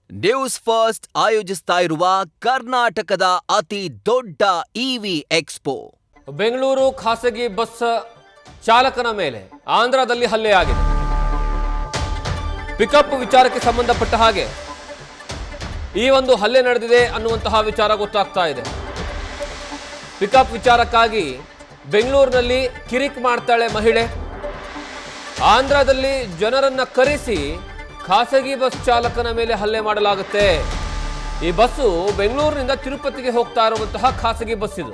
News first ಆಯೋಜಿಸ್ತಾ ಇರುವ ಕರ್ನಾಟಕದ ಅತಿ ದೊಡ್ಡ ಇವಿ ಎಕ್ಸ್ಪೋ. ಬೆಂಗಳೂರು ಖಾಸಗಿ ಬಸ್ ಚಾಲಕನ ಮೇಲೆ ಆಂಧ್ರದಲ್ಲಿ ಹಲ್ಲೆಯಾಗಿದೆ. ಪಿಕಪ್ ವಿಚಾರಕ್ಕೆ ಸಂಬಂಧಪಟ್ಟ ಹಾಗೆ ಈ ಒಂದು ಹಲ್ಲೆ ನಡೆದಿದೆ ಅನ್ನುವಂತಹ ವಿಚಾರ ಗೊತ್ತಾಗ್ತಾ ಇದೆ. ಪಿಕಪ್ ವಿಚಾರಕ್ಕಾಗಿ ಬೆಂಗಳೂರಿನಲ್ಲಿ ಕಿರಿಕ್ ಮಾಡ್ತಾಳೆ ಮಹಿಳೆ. ಆಂಧ್ರದಲ್ಲಿ ಜನರನ್ನ ಕರೆಸಿ ಖಾಸಗಿ ಬಸ್ ಚಾಲಕನ ಮೇಲೆ ಹಲ್ಲೆ ಮಾಡಲಾಗುತ್ತೆ. ಈ ಬಸ್ಸು ಬೆಂಗಳೂರಿನಿಂದ ತಿರುಪತಿಗೆ ಹೋಗ್ತಾ ಇರುವಂತಹ ಖಾಸಗಿ ಬಸ್ ಇದು.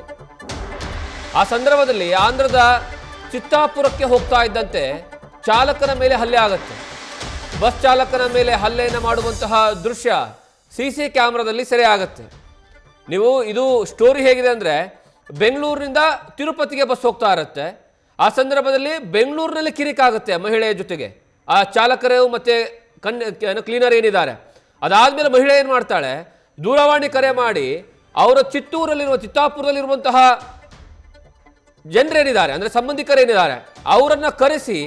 ಆ ಸಂದರ್ಭದಲ್ಲಿ ಆಂಧ್ರದ ಚಿತ್ತಾಪುರಕ್ಕೆ ಹೋಗ್ತಾ ಇದ್ದಂತೆ ಚಾಲಕನ ಮೇಲೆ ಹಲ್ಲೆ ಆಗುತ್ತೆ. ಬಸ್ ಚಾಲಕನ ಮೇಲೆ ಹಲ್ಲೆಯನ್ನು ಮಾಡುವಂತಹ ದೃಶ್ಯ ಸಿಸಿ ಕ್ಯಾಮ್ರಾದಲ್ಲಿ ಸೆರೆ ಆಗುತ್ತೆ. ನೀವು ಇದು ಸ್ಟೋರಿ ಹೇಗಿದೆ ಅಂದರೆ, ಬೆಂಗಳೂರಿನಿಂದ ತಿರುಪತಿಗೆ ಬಸ್ ಹೋಗ್ತಾ ಇರುತ್ತೆ. ಆ ಸಂದರ್ಭದಲ್ಲಿ ಬೆಂಗಳೂರಿನಲ್ಲಿ ಕಿರಿಕಾಗುತ್ತೆ ಮಹಿಳೆಯ ಜೊತೆಗೆ ಆ ಚಾಲಕರು ಮತ್ತೆ ಕ್ಲೀನರ್ ಏನಿದ್ದಾರೆ. ಅದಾದ್ಮೇಲೆ ಮಹಿಳೆ ಏನು ಮಾಡ್ತಾಳೆ, ದೂರವಾಣಿ ಕರೆ ಮಾಡಿ ಅವರ ಚಿತ್ತಾಪುರದಲ್ಲಿರುವಂತಹ ಜನರೇನಿದ್ದಾರೆ ಅಂದರೆ ಸಂಬಂಧಿಕರೇನಿದ್ದಾರೆ ಅವರನ್ನು ಕರೆಸಿ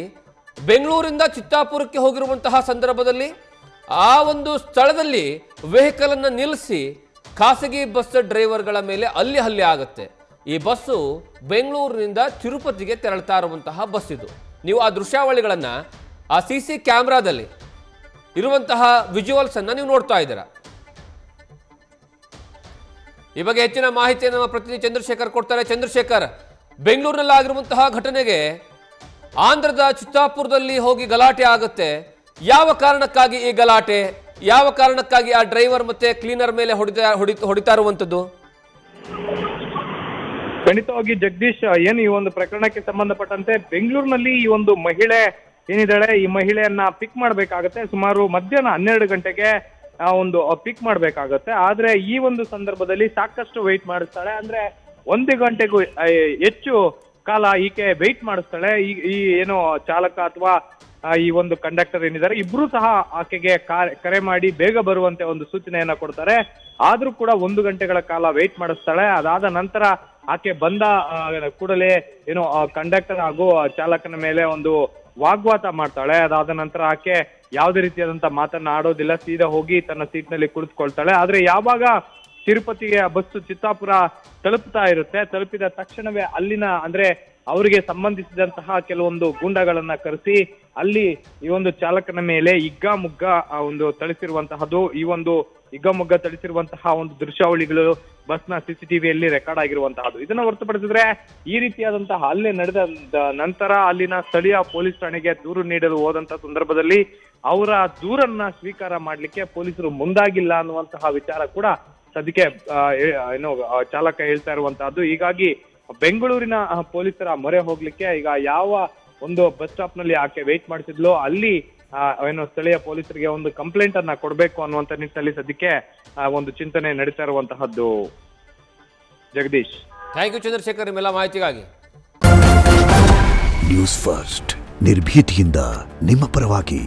ಬೆಂಗಳೂರಿಂದ ಚಿತ್ತಾಪುರಕ್ಕೆ ಹೋಗಿರುವಂತಹ ಸಂದರ್ಭದಲ್ಲಿ ಆ ಒಂದು ಸ್ಥಳದಲ್ಲಿ ವೆಹಿಕಲ್ ಅನ್ನು ನಿಲ್ಲಿಸಿ ಖಾಸಗಿ ಬಸ್ ಡ್ರೈವರ್ಗಳ ಮೇಲೆ ಅಲ್ಲಿ ಹಲ್ಲೆ ಆಗುತ್ತೆ. ಈ ಬಸ್ಸು ಬೆಂಗಳೂರಿನಿಂದ ತಿರುಪತಿಗೆ ತೆರಳ್ತಾ ಇರುವಂತಹ ಬಸ್ ಇದು. ನೀವು ಆ ದೃಶ್ಯಾವಳಿಗಳನ್ನು ಆ ಸಿಸಿ ಕ್ಯಾಮ್ರಾದಲ್ಲಿ ಇರುವಂತಹ ವಿಜುವಲ್ಸ್ ಅನ್ನು ನೀವು ನೋಡ್ತಾ ಇದ್ದೀರಾ. ಈ ಬಗ್ಗೆ ಹೆಚ್ಚಿನ ಮಾಹಿತಿಯನ್ನು ನಮ್ಮ ಪ್ರತಿನಿಧಿ ಚಂದ್ರಶೇಖರ್ ಕೊಡ್ತಾರೆ. ಚಂದ್ರಶೇಖರ್, ಬೆಂಗಳೂರಿನಲ್ಲಿ ಆಗಿರುವಂತಹ ಘಟನೆಗೆ ಆಂಧ್ರದ ಚಿತ್ತಾಪುರದಲ್ಲಿ ಹೋಗಿ ಗಲಾಟೆ ಆಗುತ್ತೆ. ಯಾವ ಕಾರಣಕ್ಕಾಗಿ ಈ ಗಲಾಟೆ, ಯಾವ ಕಾರಣಕ್ಕಾಗಿ ಆ ಡ್ರೈವರ್ ಮತ್ತೆ ಕ್ಲೀನರ್ ಮೇಲೆ ಹೊಡಿತಾ ಇರುವಂತದ್ದು? ಖಂಡಿತವಾಗಿ ಜಗದೀಶ್, ಏನು ಈ ಒಂದು ಪ್ರಕರಣಕ್ಕೆ ಸಂಬಂಧಪಟ್ಟಂತೆ ಬೆಂಗಳೂರಿನಲ್ಲಿ ಈ ಒಂದು ಮಹಿಳೆ ಏನಿದ್ದಾಳೆ, ಈ ಮಹಿಳೆಯನ್ನ ಪಿಕ್ ಮಾಡ್ಬೇಕಾಗತ್ತೆ. ಸುಮಾರು ಮಧ್ಯಾಹ್ನ 12 ಗಂಟೆಗೆ ಒಂದು ಪಿಕ್ ಮಾಡ್ಬೇಕಾಗತ್ತೆ. ಆದ್ರೆ ಈ ಒಂದು ಸಂದರ್ಭದಲ್ಲಿ ಸಾಕಷ್ಟು ವೆಯ್ಟ್ ಮಾಡಿಸ್ತಾಳೆ. ಅಂದ್ರೆ 1 ಗಂಟೆಗೂ ಹೆಚ್ಚು ಕಾಲ ಈಕೆ ವೆಯ್ಟ್ ಮಾಡಿಸ್ತಾಳೆ. ಈ ಏನು ಚಾಲಕ ಅಥವಾ ಈ ಒಂದು ಕಂಡಕ್ಟರ್ ಏನಿದ್ದಾರೆ ಇಬ್ರು ಸಹ ಆಕೆಗೆ ಕರೆ ಮಾಡಿ ಬೇಗ ಬರುವಂತೆ ಒಂದು ಸೂಚನೆಯನ್ನ ಕೊಡ್ತಾರೆ. ಆದ್ರೂ ಕೂಡ 1 ಗಂಟೆಗಳ ಕಾಲ ವೆಯ್ಟ್ ಮಾಡಿಸ್ತಾಳೆ. ಅದಾದ ನಂತರ ಆಕೆ ಬಂದ ಕೂಡಲೇ ಏನು ಕಂಡಕ್ಟರ್ ಹಾಗೂ ಚಾಲಕನ ಮೇಲೆ ಒಂದು ವಾಗ್ವಾದ ಮಾಡ್ತಾಳೆ. ಅದಾದ ನಂತರ ಆಕೆ ಯಾವುದೇ ರೀತಿಯಾದಂತ ಮಾತನ್ನ ಆಡೋದಿಲ್ಲ, ಸೀದಾ ಹೋಗಿ ತನ್ನ ಸೀಟ್ ನಲ್ಲಿ ಕುಳಿತುಕೊಳ್ತಾಳೆ. ಆದ್ರೆ ಯಾವಾಗ ತಿರುಪತಿಗೆ ಬಸ್ಸು ಚಿತ್ತಾಪುರ ತಲುಪ್ತಾ ಇರುತ್ತೆ, ತಲುಪಿದ ತಕ್ಷಣವೇ ಅಲ್ಲಿನ ಅಂದ್ರೆ ಅವರಿಗೆ ಸಂಬಂಧಿಸಿದಂತಹ ಕೆಲವೊಂದು ಗೂಂಡಗಳನ್ನ ಕರೆಸಿ ಅಲ್ಲಿ ಈ ಒಂದು ಚಾಲಕನ ಮೇಲೆ ಹಿಗ್ಗಾಮುಗ್ಗ ಒಂದು ಥಳಿಸಿರುವಂತಹದ್ದು. ಈ ಒಂದು ಹಿಗ್ಗಾಮುಗ್ಗ ಥಳಿಸಿರುವಂತಹ ಒಂದು ದೃಶ್ಯಾವಳಿಗಳು ಬಸ್ನ ಸಿಸಿಟಿವಿಯಲ್ಲಿ ರೆಕಾರ್ಡ್ ಆಗಿರುವಂತಹದ್ದು. ಇದನ್ನ ಹೊರತುಪಡಿಸಿದ್ರೆ ಈ ರೀತಿಯಾದಂತಹ ಹಲ್ಲೆ ನಡೆದ ನಂತರ ಅಲ್ಲಿನ ಸ್ಥಳೀಯ ಪೊಲೀಸ್ ಠಾಣೆಗೆ ದೂರು ನೀಡಲು ಹೋದಂತ ಸಂದರ್ಭದಲ್ಲಿ ಅವರ ದೂರನ್ನ ಸ್ವೀಕಾರ ಮಾಡ್ಲಿಕ್ಕೆ ಪೊಲೀಸರು ಮುಂದಾಗಿಲ್ಲ ಅನ್ನುವಂತಹ ವಿಚಾರ ಕೂಡ ಸದ್ಯಕ್ಕೆ ಏನು ಚಾಲಕ ಹೇಳ್ತಾ ಇರುವಂತಹದ್ದು. ಹೀಗಾಗಿ ಬೆಂಗಳೂರಿನ ಪೊಲೀಸರ ಮೊರೆ ಹೋಗ್ಲಿಕ್ಕೆ ಈಗ ಯಾವ ಒಂದು ಬಸ್ ಸ್ಟಾಪ್ ನಲ್ಲಿ ಆಕೆ ವೆಯ್ಟ್ ಮಾಡಿಸಿದ್ಲು ಅಲ್ಲಿ ಏನು ಸ್ಥಳೀಯ ಪೊಲೀಸರಿಗೆ ಒಂದು ಕಂಪ್ಲೇಂಟ್ ಅನ್ನ ಕೊಡ್ಬೇಕು ಅನ್ನುವಂತ ನಿಟ್ಟಿನಲ್ಲಿ ಸದ್ಯಕ್ಕೆ ಒಂದು ಚಿಂತನೆ ನಡೀತಾ ಇರುವಂತಹದ್ದು. ಜಗದೀಶ್, ಥ್ಯಾಂಕ್ ಯು ಚಂದ್ರಶೇಖರ್ ನಿಮ್ಮೆಲ್ಲ ಮಾಹಿತಿಗಾಗಿ. ನ್ಯೂಸ್ ಫಸ್ಟ್ ನಿರ್ಭೀತಿಯಿಂದ ನಿಮ್ಮ ಪರವಾಗಿ.